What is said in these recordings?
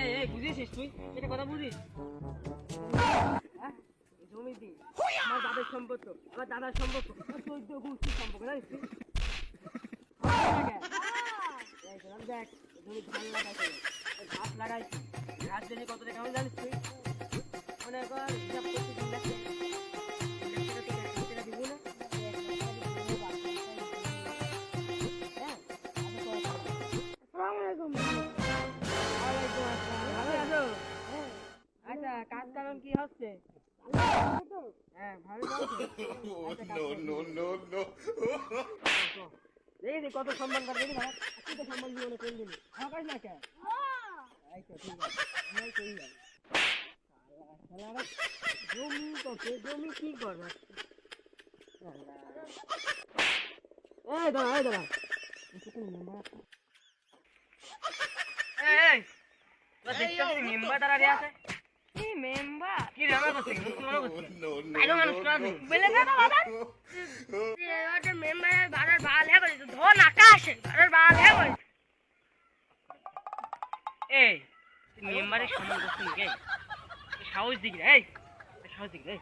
এই বুঝিস তুই এটা কথা বুঝিস জমি দি আমার দাদার সম্পর্ক আমার দাদার সম্পর্ক 14 গোষ্ঠীর সম্পর্ক জানিস তুই দেখ জমি ধান লাগাইছে ঘাস লাগাইছি ঘাস দিলে কত টাকা আমি জানিস তুই মনে কর হিসাব করতে 2 লাখ টাকা দিব না আচ্ছা কাজ কারণ কি হচ্ছে হ্যাঁ ভালো দেখি কত সম্মান কর দেখি তুই তো সম্মান জীবনে করে দিলি আমাকে না কে ঠিক আছে আমি কই যাব জমি কি করবে এই দাঁড়া এই তোরা দেখছিস মেম্বার দাঁড়া আছে এই মেম্বার কি রে আমার কাছে মনে করছিস আইলো মানুষ না বলে না বাবা এই মেম্বারের বাড়ার বাল হে করে ধন আকাশে বাড়ার বাল হে করে এই মেম্বারের সম্মান করছিস কি সাহস দিবি এই সাহস দিবি এই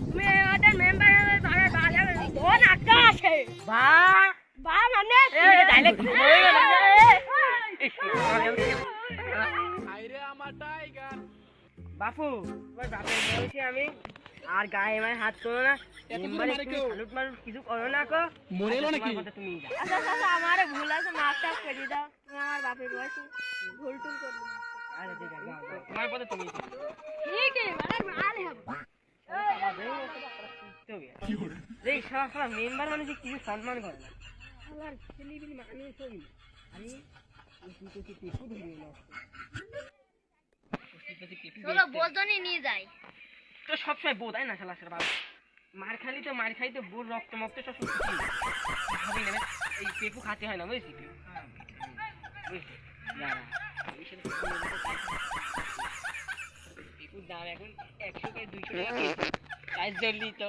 তুমি ওদের মেম্বারের বাড়ার বাল হে করে ধন আকাশে বা মানে এই ডায়লগ হয়ে গেল আইরে আমার টাইগার বাপু তোমার বাপের বলছি আমি আর গায়ে মায়ে হাত করো না মেম্বারে সালুট মালুট কিছু করো না কো মরে এলো নাকি তুমি যা আচ্ছা আমারে ভুল আছে মাফটা করে দাও তুমি আমার বাপের বলছি ভুল টুল করো না আরে ঠিক আছে যাও তোমার পথে তুমি ঠিক আছে মানে ভালো হবে এই সারা মেম্বার মানে কিছু সম্মান করে না আর ছেলেবিলি মানুষ হই আমি চলো বোঝনি নিয়ে যাই তো সবসময় বোধ হয় না শালা শালা বাবা মার খাইতে বোর রক্ত মক্ত সব শুনছি ভাবি না এই পেপু খাতে হয় না বুঝছিস পেপুর দাম এখন 100 কে 200 টাকা প্রাইস ধরলি তো